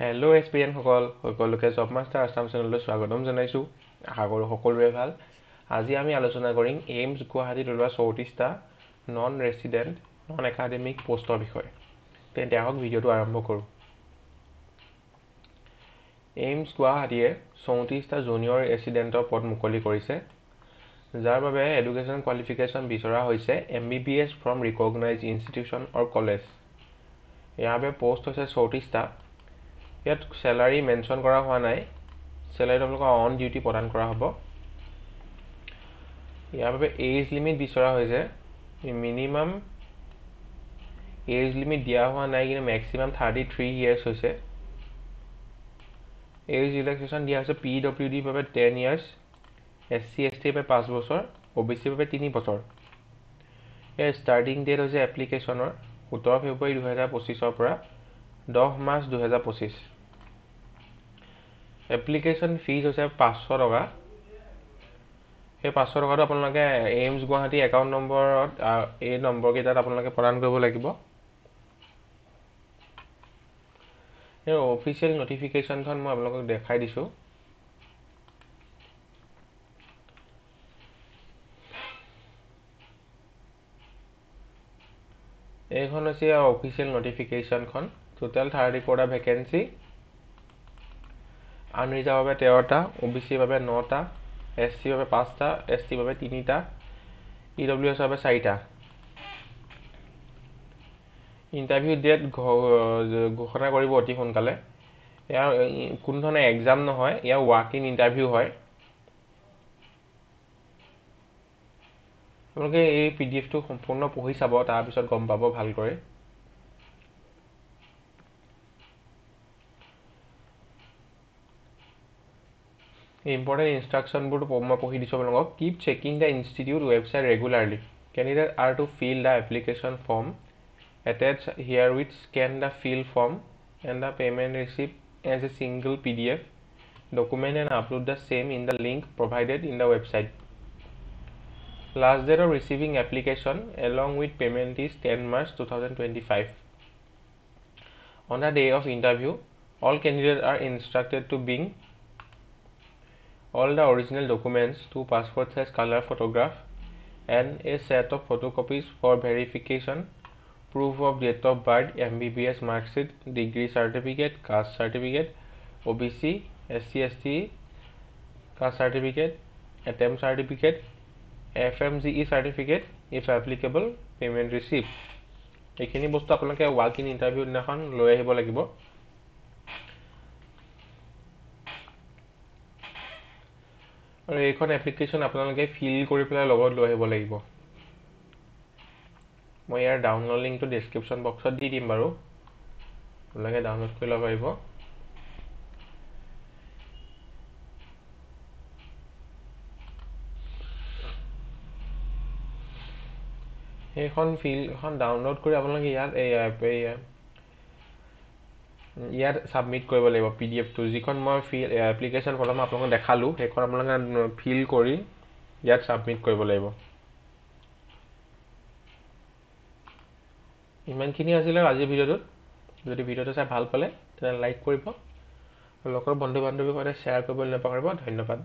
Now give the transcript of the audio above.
Hello' experience সকলোকে job master Assam চেনেললৈ স্বাগতম জনাইছোঁ। আশা কৰোঁ সকলোৰে ভাল। আজি আমি আলোচনা কৰিম এইমছ গুৱাহাটীত ওলোৱা 34টা নন ৰেচিডেণ্ট নন একাডেমিক পোষ্টৰ বিষয়ে। তেন্তে আহক ভিডিঅ'টো আৰম্ভ কৰোঁ। এইমছ গুৱাহাটীয়ে 34টা জুনিয়ৰ ৰেচিডেণ্টৰ পদ মুকলি কৰিছে, যাৰ বাবে এডুকেশ্যন কোৱালিফিকেশ্যন বিচৰা হৈছে MBBS from recognise institution or college. ইয়াৰ বাবে পোষ্ট হৈছে 34টা। ইয়াত চেলাৰী মেনশ্যন কৰা হোৱা নাই। চেলাৰী আপোনালোকক অন ডিউটি প্ৰদান কৰা হ'ব। ইয়াৰ বাবে এজ লিমিট বিচৰা হৈছে, মিনিমাম এজ লিমিট দিয়া হোৱা নাই, কিন্তু মেক্সিমাম 33 ইয়াৰ্ছ হৈছে। এজ ৰিলেক্সেশ্যন দিয়া হৈছে PWD বাবে 10 ইয়াৰ্ছ, SC ST বাবে 5 বছৰ, OBC বাবে 3 বছৰ। ইয়াৰ ষ্টাৰ্টিং ডেট হৈছে এপ্লিকেশ্যনৰ 17 ফেব্ৰুৱাৰী 2025 পৰা 10 মাৰ্চ 2025। এপ্লিকেশ্যন ফিজ হৈছে 500 টকা। সেই 500 টকাটো আপোনালোকে এইমছ গুৱাহাটী একাউণ্ট নম্বৰত এই নম্বৰকেইটাত আপোনালোকে প্ৰদান কৰিব লাগিব। এই অফিচিয়েল নটিফিকেশ্যনখন মই আপোনালোকক দেখাই দিছোঁ। এইখন হৈছে অফিচিয়েল নটিফিকেশ্যনখন। টোটেল 34টা ভেকেঞ্চি, আনৰিজাৰ্ভ বাবে 13টা, OBC বাবে 9টা, SC বাবে 5টা, ST বাবে 3টা, EWS বাবে 4টা। ইণ্টাৰভিউ ডেট ঘোষণা কৰিব অতি সোনকালে। ইয়াৰ কোনো ধৰণৰ এক্সাম নহয়, ইয়াৰ ৱাক ইন ইণ্টাৰভিউ হয়। আপোনালোকে এই PDFটো সম্পূৰ্ণ পঢ়ি চাব, তাৰপিছত গম পাব ভালকৈ। ইম্পৰ্টেণ্ট ইনষ্ট্ৰাকশ্যনবোৰটো মই পঢ়ি দিছোঁ আপোনালোকক। Keep checking the institute website regularly. Candidate are to fill the application form attached here with scan the fill form and the payment receipt as a single PDF document and upload the same in the link provided in the website. Last date of receiving application along with payment is 10 March 2025. On the day of interview, all candidates are instructed to bring all the original documents, 2 passport size color photograph and a set of photocopies for verification, proof of date of birth, MBBS marksheet, degree certificate, caste certificate, OBC, SC ST caste certificate, attempt certificate, FMGE certificate, if applicable, payment receipt. এইখিনি বস্তু আপোনালোকে walk in interview দিনাখন লৈ আহিব লাগিব। আৰু এইখন application আপোনালোকে ফিল কৰি পেলাই লগত লৈ আহিব লাগিব। মই ইয়াৰ ডাউনলোড লিংকটো ডেছক্ৰিপশ্যন বক্সত দি দিম বাৰু, আপোনালোকে ডাউনলোড কৰি ল'ব পাৰিব। সেইখন ফিলখন ডাউনলোড কৰি আপোনালোকে ইয়াত ছাবমিট কৰিব লাগিব PDFটো। যিখন মই এপ্লিকেশ্যন ফৰ্ম আপোনালোকক দেখালোঁ, সেইখন আপোনালোকে ফিল কৰি ইয়াত ছাবমিট কৰিব লাগিব। ইমানখিনি আছিলে আজিৰ ভিডিঅ'টোত। যদি ভিডিঅ'টো চাই ভাল পালে তেনেহ'লে লাইক কৰিব, লগৰ বন্ধু বান্ধৱীৰ সৈতে শ্বেয়াৰ কৰিবলৈ নাপাহৰিব। ধন্যবাদ।